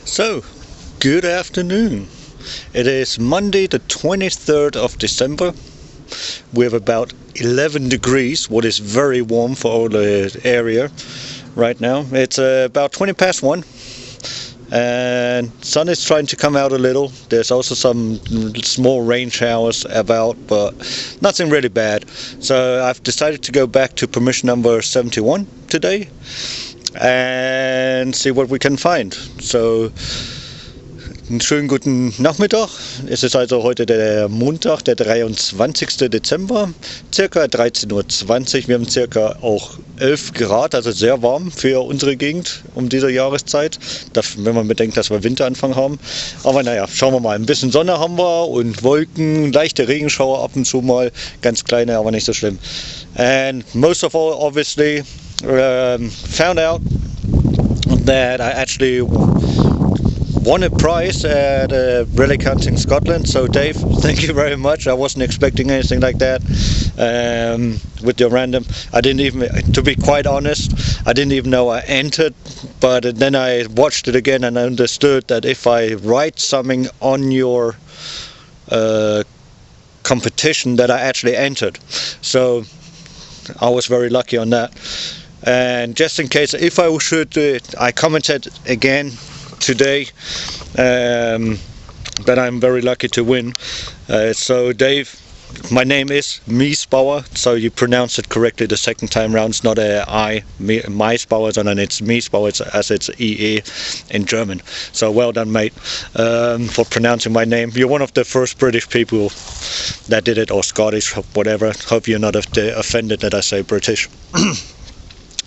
So, good afternoon. It is Monday the 23rd of December. We have about 11 degrees, what is very warm for all the area right now. It's about 20 past 1 and sun is trying to come out a little. There's also some small rain showers about, but nothing really bad. So I've decided to go back to permission number 71 today and see what we can find. So, einen schönen guten Nachmittag. Es ist also heute der Montag, der 23. Dezember, circa 13:20 Uhr. Wir haben circa auch 11 Grad, also sehr warm für unsere Gegend um diese Jahreszeit, wenn man bedenkt, dass wir Winteranfang haben. Aber naja, schauen wir mal. Ein bisschen Sonne haben wir und Wolken, leichte Regenschauer ab und zu mal, ganz kleine, aber nicht so schlimm. And most of all, obviously, found out that I actually won a prize at Relic Hunting Scotland. So Dave, thank you very much. I wasn't expecting anything like that with your random. I didn't even, to be quite honest, I didn't even know I entered, but then I watched it again and I understood that if I write something on your competition that I actually entered. So I was very lucky on that. And just in case, if I should do it, I commented again today that I'm very lucky to win. So Dave, my name is Miesbauer, so you pronounce it correctly the second time round. It's not Maisbauer, sondern it's Miesbauer, as it's EE in German. So well done, mate, for pronouncing my name. You're one of the first British people that did it, or Scottish, whatever. Hope you're not offended that I say British.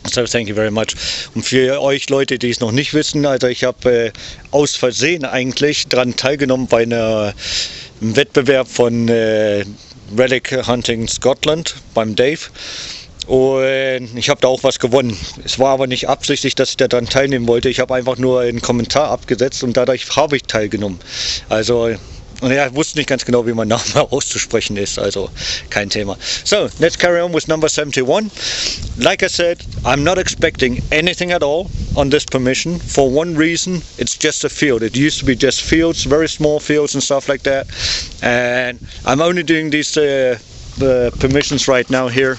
So thank you very much. Und für euch Leute, die es noch nicht wissen, also ich habe aus Versehen eigentlich daran teilgenommen bei einem Wettbewerb von Relic Hunting Scotland beim Dave. Und ich habe da auch was gewonnen. Es war aber nicht absichtlich, dass ich daran teilnehmen wollte. Ich habe einfach nur einen Kommentar abgesetzt und dadurch habe ich teilgenommen. Also, und ja, ich wusste nicht ganz genau, wie mein Name auszusprechen ist, also kein Thema. So, let's carry on with number 71. Like I said, I'm not expecting anything at all on this permission. For one reason, it's just a field. It used to be just fields, very small fields and stuff like that. And I'm only doing these permissions right now here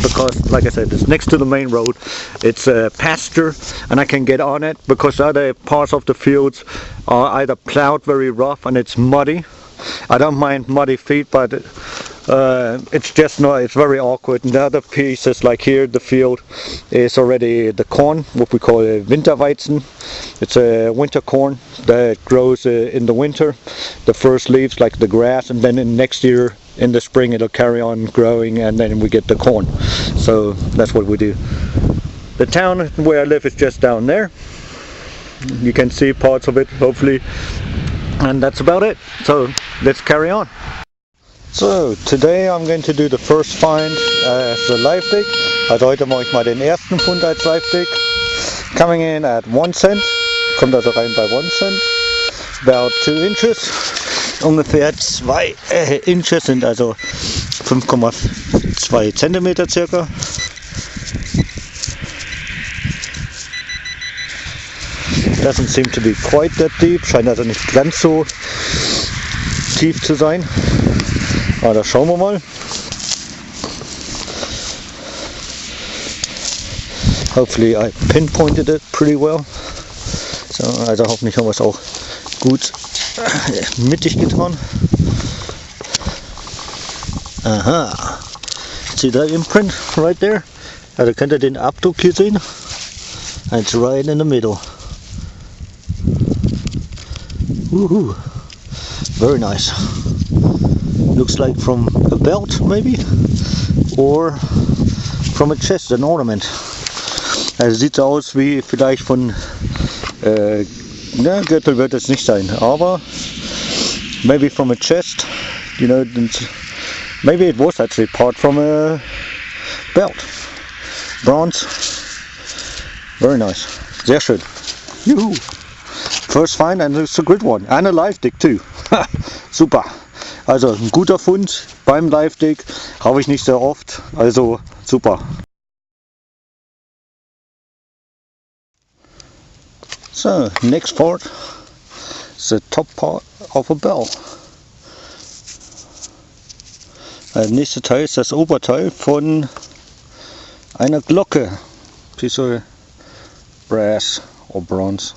because, like I said, it's next to the main road. It's a pasture and I can get on it because other parts of the fields are either plowed very rough and it's muddy. I don't mind muddy feet, but it's just not, it's very awkward. And the other pieces, like here, the field is already the corn, what we call a Winterweizen. It's a winter corn that grows in the winter. The first leaves, like the grass, and then in next year in the spring it'll carry on growing and then we get the corn. So that's what we do. The town where I live is just down there. You can see parts of it, hopefully, and that's about it. So let's carry on. So today I'm going to do the first find as a live dig. Also heute mache ich mal den ersten Fund als live dig. Coming in at 1 cent. Kommt also rein bei 1 cent. About 2 inches. Ungefähr 2 Inches sind also 5,2 Zentimeter circa. Doesn't seem to be quite that deep. Scheint also nicht ganz so tief zu sein. Aber da schauen wir mal. Hopefully I pinpointed it pretty well. So, also hoffentlich haben wir es auch gut mittig getan. Aha. See that imprint right there? Also könnt ihr den Abdruck hier sehen? It's right in the middle. Woohoo. Very nice. Looks like from a belt maybe, or from a chest, an ornament. Also sieht so aus wie vielleicht von ne, Gürtel wird es nicht sein, aber maybe from a chest, you know, maybe it was actually part from a belt. Bronze. Very nice. Sehr schön. Juhu. First find and it's a good one. And a live dig too. Super. Also ein guter Fund beim Live Dig. Habe ich nicht sehr oft. Also super. So, next part. The top part of a bell. Der nächste Teil ist das Oberteil von einer Glocke. Piece of brass or bronze.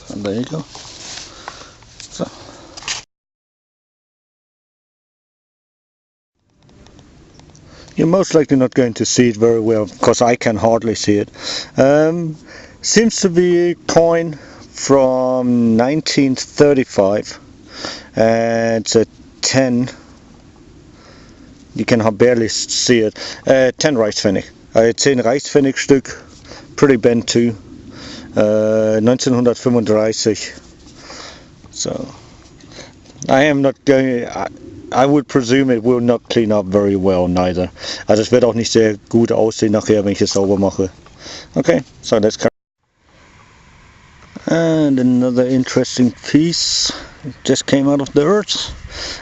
So, there you go. So. You're most likely not going to see it very well because I can hardly see it. Seems to be a coin from 1935 and it's a 10. You can barely see it. 10 Reichspfennig. 10 Reichspfennigstück. Pretty bent too. 1935. So I am not going. I would presume it will not clean up very well neither. Also es wird auch nicht sehr gut aussehen nachher, wenn ich es sauber mache. Okay, so let's carry. And another interesting piece just came out of the earth.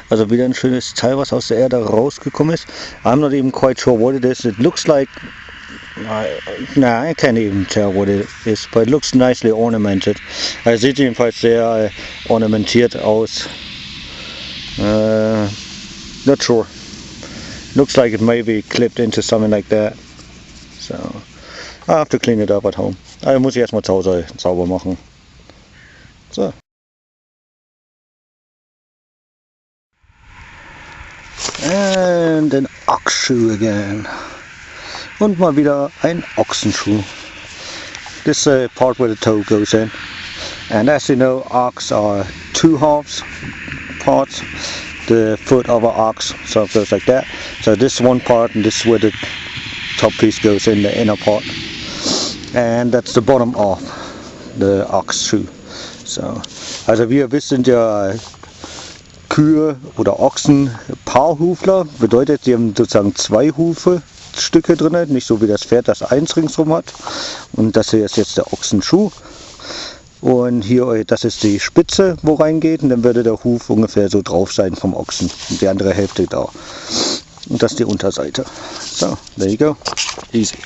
Also wieder ein schönes Teil, was aus der Erde rausgekommen ist. I'm not even quite sure what it is. It looks like I can't even tell what it is, but it looks nicely ornamented. Es sieht jedenfalls sehr ornamentiert aus. Not sure. Looks like it may be clipped into something like that. So I have to clean it up at home. Also muss ich erstmal zu Hause sauber machen. So. And an ox shoe again. Und mal wieder ein Ochsenschuh. This part where the toe goes in. And as you know, ox are two halves parts. The foot of an ox, so it goes like that. So this one part, and this is where the top piece goes in the inner part. And that's the bottom of the ox shoe. So, also wie ihr wisst, sind ja Kühe oder Ochsen Paarhufler. Bedeutet, sie haben sozusagen zwei Hufstücke drin, nicht so wie das Pferd, das eins ringsrum hat. Und das hier ist jetzt der Ochsenschuh. Und hier, das ist die Spitze, wo reingeht, und dann würde der Huf ungefähr so drauf sein vom Ochsen. Und die andere Hälfte da. Und das ist die Unterseite. So, there you go. Easy.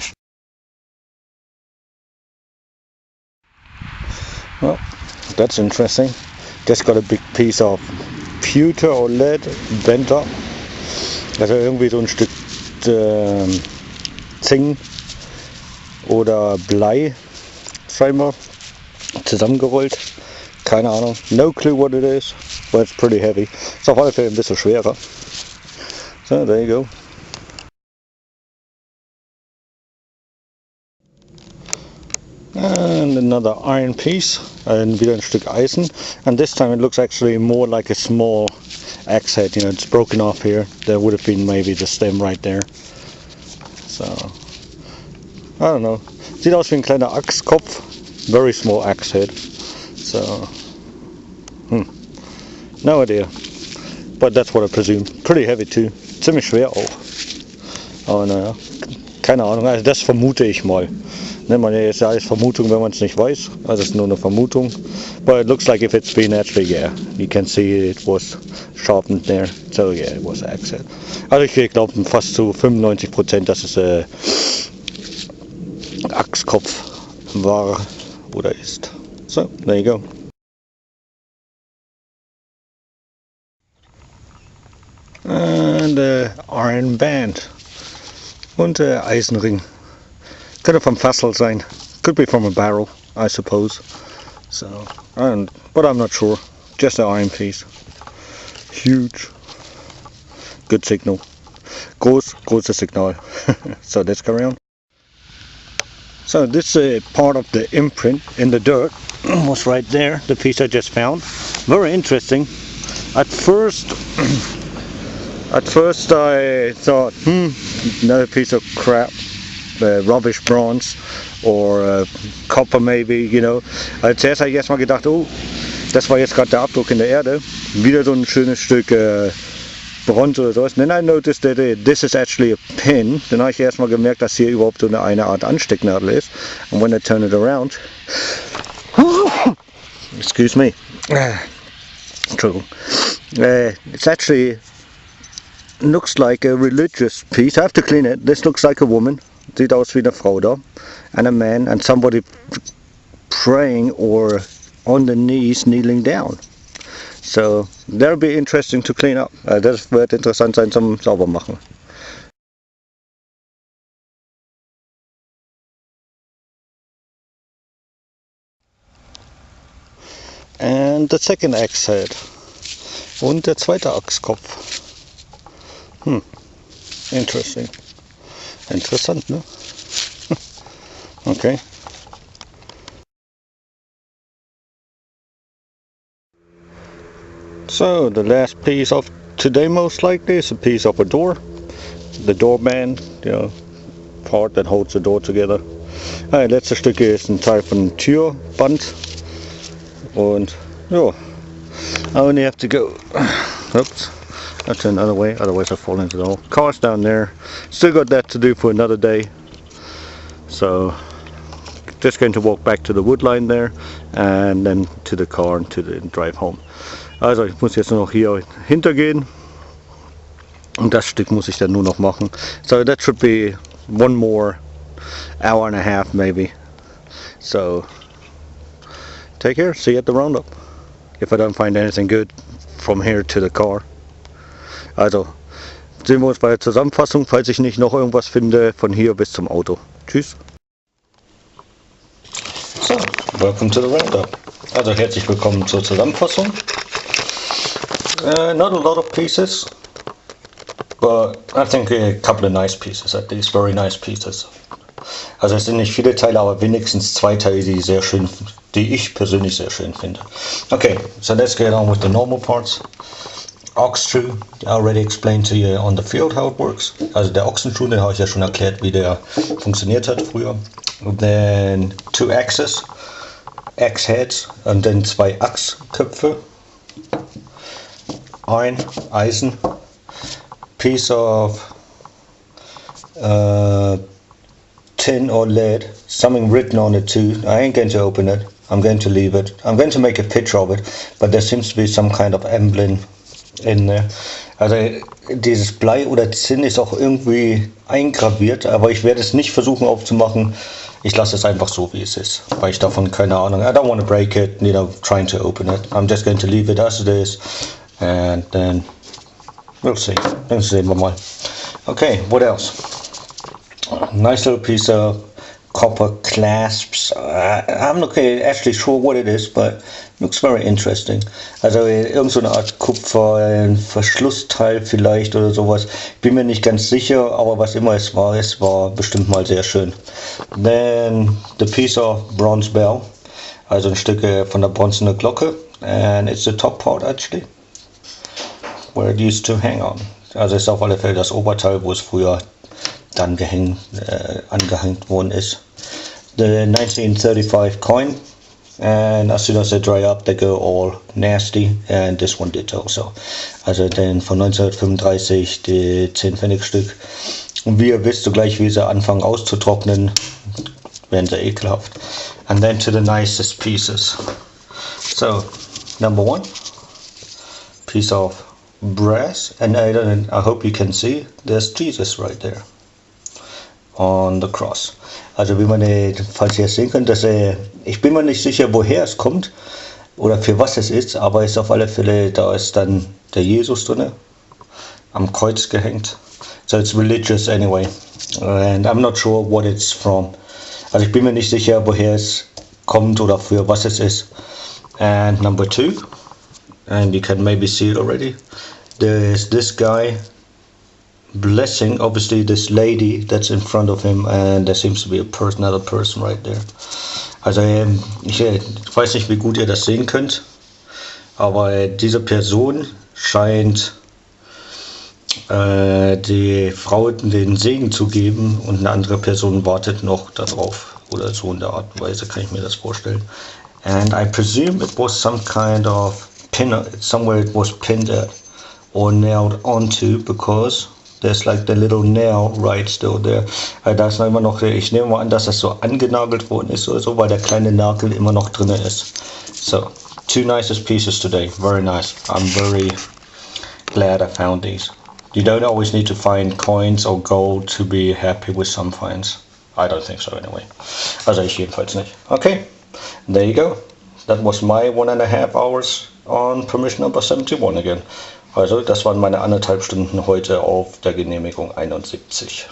Well, that's interesting. Just got a big piece of pewter or lead bent up. Also irgendwie so ein Stück Zinn oder Blei scheinbar zusammengerollt. Keine Ahnung. No clue what it is, but it's pretty heavy. Ist auf alle Fälle ein bisschen schwerer. So, there you go. And another iron piece, and wieder ein Stück Eisen, and this time it looks actually more like a small axe head. You know, it's broken off here. There would have been maybe the stem right there. So I don't know. Sieht aus wie ein kleiner Axtkopf. Very small axe head. So no idea. But that's what I presume. Pretty heavy too. Ziemlich schwer auch. Aber naja, keine Ahnung. Also das vermute ich mal. Man ist ja alles Vermutung, wenn man es nicht weiß. Also es ist nur eine Vermutung. But it looks like if it's been actually, yeah, you can see it was sharpened there. So yeah, it was axe head. Also ich glaube fast zu 95%, dass es Axtkopf war oder ist. So, there you go. And iron band. Und Eisenring. Könnte vom Fassel sein. Could be from a barrel, I suppose. So, but I'm not sure. Just an iron piece. Huge. Good signal. Großes Signal. So let's carry on. So this part of the imprint in the dirt was right there. The piece I just found. Very interesting. At first I thought, another piece of crap. rubbish bronze or copper maybe, you know. Also zuerst habe ich erstmal gedacht, oh, das war jetzt gerade der Abdruck in der Erde, wieder so ein schönes Stück Bronze oder sowas. Then I noticed that this is actually a pin. Dann habe ich erstmal gemerkt, dass hier überhaupt so eine Art Anstecknadel ist. And when I turn it around, excuse me, Entschuldigung, it's actually looks like a religious piece. I have to clean it. This looks like a woman. Sieht aus wie eine Frau da. And a man and somebody praying or on the knees kneeling down. So that'll be interesting to clean up. Das wird interessant sein zum Saubermachen. And the second axe head. Und der zweite Axtkopf. Interesting. Interessant, ne? Okay. So the last piece of today most likely is a piece of a door. The door band, you know, part that holds the door together. Das letzte Stück ist ein Teil von einem Türband. Und ja, I only have to go. Oops. I'll turn the other way, otherwise I fall into the hole. Car's down there. Still got that to do for another day. So just going to walk back to the wood line there and then to the car and to the drive home. Also ich muss jetzt nur noch hier hintergehen und das Stück muss ich dann nur noch machen. So that should be one more hour and a half maybe. So take care, see you at the roundup. If I don't find anything good from here to the car. Also sehen wir uns bei der Zusammenfassung, falls ich nicht noch irgendwas finde, von hier bis zum Auto. Tschüss. So, welcome to the roundup. Also herzlich willkommen zur Zusammenfassung. Not a lot of pieces, but I think a couple of nice pieces, at least very nice pieces. Also es sind nicht viele Teile, aber wenigstens zwei Teile, die ich persönlich sehr schön finde. Okay, so let's get on with the normal parts. Ox shoe, I already explained to you on the field how it works. Also der Ochsenschuh, den habe ich ja schon erklärt, wie der funktioniert hat früher. And then two axes, axe heads, und dann zwei Achsköpfe. Eisen, piece of tin or lead, something written on it too. I ain't going to open it, I'm going to leave it. I'm going to make a picture of it, but there seems to be some kind of emblem in there. Also dieses Blei oder Zinn ist auch irgendwie eingraviert, aber ich werde es nicht versuchen aufzumachen. Ich lasse es einfach so, wie es ist, weil ich davon keine Ahnung. I don't want to break it, you know, trying to open it. I'm just going to leave it as it is. And then we'll see. Dann sehen wir mal. Okay, what else? Nice little piece of copper clasps. I'm not actually sure what it is, but looks very interesting. Also irgend so eine Art Kupfer, ein Verschlussteil vielleicht oder sowas. Bin mir nicht ganz sicher, aber was immer es war bestimmt mal sehr schön. Then the piece of bronze bell. Also ein Stück von der bronzenen Glocke. And it's the top part actually, where it used to hang on. Also ist auf alle Fälle das Oberteil, wo es früher dann angehängt worden ist. The 1935 coin, and as soon as they dry up they go all nasty, and this one did also. Also den von 1935, die 10 Pfennig Stück. Und wie ihr wisst, so gleich wie sie anfangen auszutrocknen, werden sie ekelhaft. And then to the nicest pieces. So, number one, piece of brass, and I hope you can see there's Jesus right there on the cross. Also wie man, falls ihr es sehen könnt, ich bin mir nicht sicher, woher es kommt oder für was es ist, aber es ist auf alle Fälle, da ist dann der Jesus drin, am Kreuz gehängt. So it's religious anyway, and I'm not sure what it's from. Also ich bin mir nicht sicher, woher es kommt oder für was es ist. And number two, and you can maybe see it already, there's this guy blessing obviously this lady that's in front of him, and there seems to be another person right there. Also ich weiß nicht, wie gut ihr das sehen könnt, aber diese Person scheint die Frau den Segen zu geben und eine andere Person wartet noch darauf. Oder so in der Art und Weise kann ich mir das vorstellen. And I presume it was some kind of pin, somewhere it was pinned at or nailed onto, because there's like the little nail right still there. Da ist noch immer noch, ich nehme mal an, dass das so angenagelt worden ist oder so, weil der kleine Nagel immer noch drin ist. So, two nicest pieces today, very nice. I'm very glad I found these. You don't always need to find coins or gold to be happy with some finds. I don't think so anyway. Also ich jedenfalls nicht. Okay, there you go. That was my 1.5 hours on permission number 71 again. Also das waren meine 1,5 Stunden heute auf der Genehmigung 71.